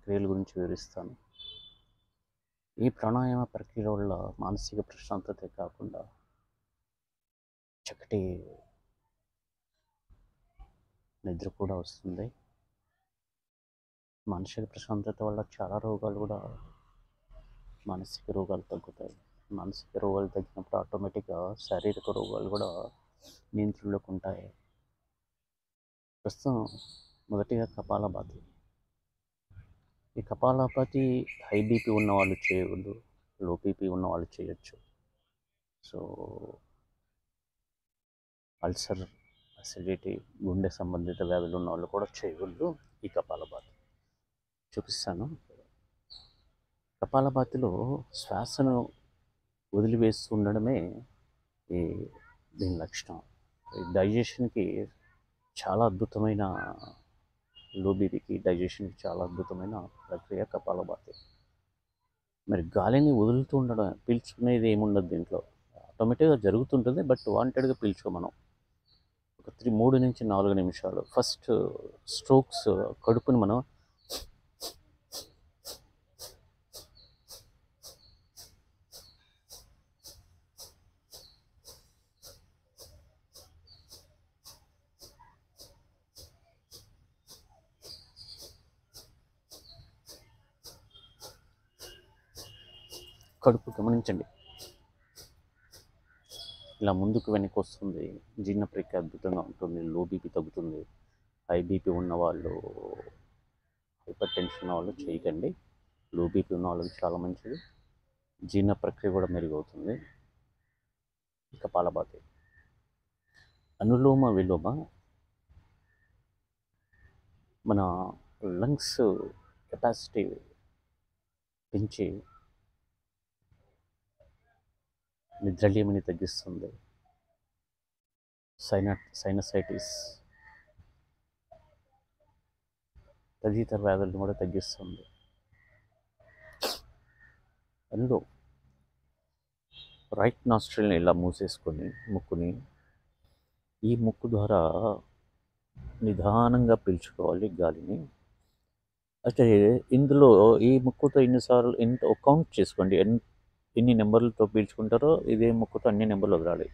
ప్రక్రియల గురించి వివరిస్తాను. ఈ ప్రాణాయామ ప్రక్రియల వల్ల మానసిక ప్రశాంతతే కాకుండా చక్కటి నిద్ర కూడా వస్తుంది. మానసిక ప్రశాంతత వల్ల చాలా రోగాలు కూడా మానసిక రోగాలు తగ్గుతాయి. మానసిక రోగాలు తగ్గినప్పుడు ఆటోమేటిక్గా శారీరక రోగాలు కూడా నియంత్రణలోకి ఉంటాయి. ప్రస్తుతం మొదటిగా కపాలభాతి. ఈ కపాలభాతి హై బీపీ ఉన్న వాళ్ళు చేయవద్దు, లో బీపీ ఉన్న వాళ్ళు చేయొచ్చు. సో అల్సర్, అసిడిటీ, గుండె సంబంధిత వ్యాధులు ఉన్న వాళ్ళు కూడా చేయవద్దు ఈ కపాలభాతి. చూపిస్తాను. కపాలభాతిలో శ్వాసను వదిలివేస్తూ ఉండడమే దీని లక్షణం. ఈ డైజెషన్కి చాలా అద్భుతమైన, లో బీపీకి డైజెషన్కి చాలా అద్భుతమైన ప్రక్రియ కపాలభాతి. మరి గాలిని వదులుతూ ఉండడం, పీల్చుకునేది ఏముండదు దీంట్లో, ఆటోమేటిక్గా జరుగుతుంటుంది. బట్ వాంటెడ్గా పీల్చుకో మనం ఒక 3 నుంచి 4 నిమిషాలు. ఫస్ట్ స్ట్రోక్స్, కడుపుని మనం కడుపు గమనించండి, ఇలా ముందుకు వెనక్కి వస్తుంది. జీర్ణ ప్రక్రియ అద్భుతంగా ఉంటుంది. లో బీపీ తగ్గుతుంది. హై బీపీ ఉన్న వాళ్ళు, హైపర్ టెన్షన్ ఉన్న వాళ్ళు చేయకండి. లో బీపీ ఉన్న వాళ్ళకి చాలా మంచిది. జీర్ణ ప్రక్రియ కూడా మెరుగవుతుంది. కపాలభాతి. అనులోమ విలోమ మన లంగ్స్ కెపాసిటీ పెంచి నిద్రలేమిని తగ్గిస్తుంది. సైనసైటిస్ తదితర వ్యాధులను కూడా తగ్గిస్తుంది. అందులో రైట్ నాస్ట్రిల్ని ఇలా మూసేసుకొని ముక్కుని, ఈ ముక్కు ద్వారా నిదానంగా పీల్చుకోవాలి గాలిని. అయితే ఇందులో ఈ ముక్కుతో ఎన్నిసార్లు కౌంట్ చేసుకోండి, ఎన్ని నెంబర్లతో పీల్చుకుంటారో ఇదే ముక్కుతో అన్ని నెంబర్లు వదలాలి.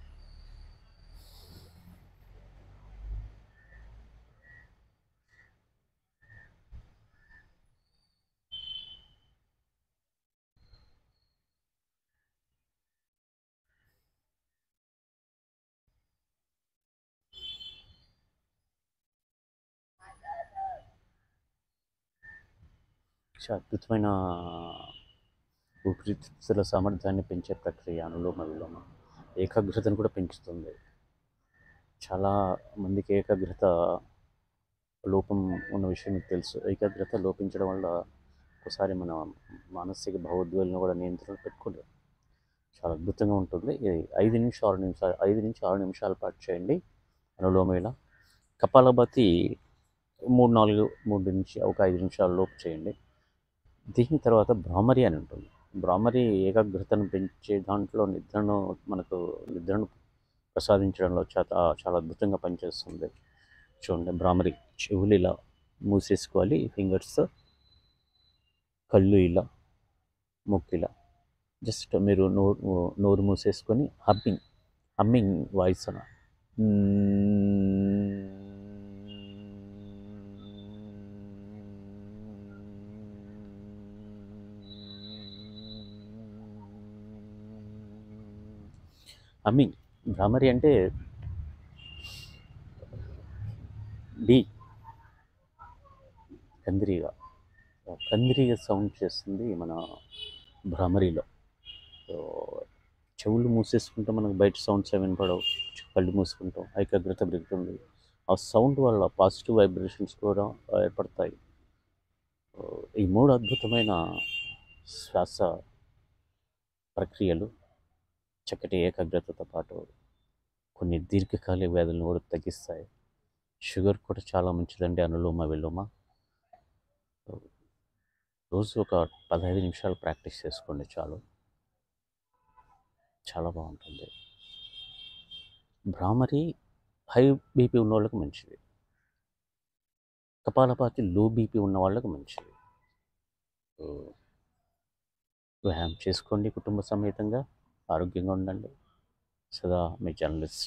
అద్భుతమైన ఊపిరితిత్తుల సామర్థ్యాన్ని పెంచే ప్రక్రియ అనులోమ విలోమ. ఏకాగ్రతను కూడా పెంచుతుంది. చాలా మందికి ఏకాగ్రత లోపం ఉన్న విషయం మీకు తెలుసు. ఏకాగ్రత లోపించడం వల్ల ఒకసారి మన మానసిక భావోద్వేలను కూడా నియంత్రణ పెట్టుకోలేదు. చాలా అద్భుతంగా ఉంటుంది. ఇది 5 నుంచి 6 నిమిషాల పాటు చేయండి అనులోమ విలోమ. కపాలభాతి 3 నుంచి ఒక 5 నిమిషాల లోపు చేయండి. దీని తర్వాత భ్రామరి అని ఉంటుంది. భ్రామరి ఏకాగ్రతను పెంచే దాంట్లో నిద్రను ప్రసాదించడంలో చాలా అద్భుతంగా పనిచేస్తుంది. చూడండి, భ్రామరి. చెవులు ఇలా మూసేసుకోవాలి ఫింగర్స్, కళ్ళు ఇలా, ముక్కు ఇలా. జస్ట్ మీరు నోరు మూసేసుకొని హమ్మింగ్ వాయిస్ అన హమ్మింగ్. భ్రామరి అంటే డి కందిరీగా సౌండ్ చేస్తుంది మన భ్రామరిలో. చెవులు మూసేసుకుంటే మనకు బయట సౌండ్స్ ఏమి వినపడవు. కళ్ళు మూసుకుంటాం, ఏకాగ్రత పెరుగుతుంది. ఆ సౌండ్ వల్ల పాజిటివ్ వైబ్రేషన్స్ కూడా ఏర్పడతాయి. ఈ 3 అద్భుతమైన శ్వాస ప్రక్రియలు చక్కటి ఏకాగ్రతతో పాటు కొన్ని దీర్ఘకాలిక వ్యాధులను కూడా తగ్గిస్తాయి. షుగర్ కూడా చాలా మంచిదండి అనులోమ విలోమ. రోజు ఒక 15 నిమిషాలు ప్రాక్టీస్ చేసుకోండి చాలు, చాలా బాగుంటుంది. భ్రామరి హై బీపీ ఉన్న వాళ్ళకి మంచిది. కపాలభాతి లో బీపీ ఉన్న వాళ్ళకి మంచిది. వ్యాయామం చేసుకోండి కుటుంబ సమేతంగా. ఆరోగ్యంగా ఉండండి. సదా మీ జర్నలిస్ట్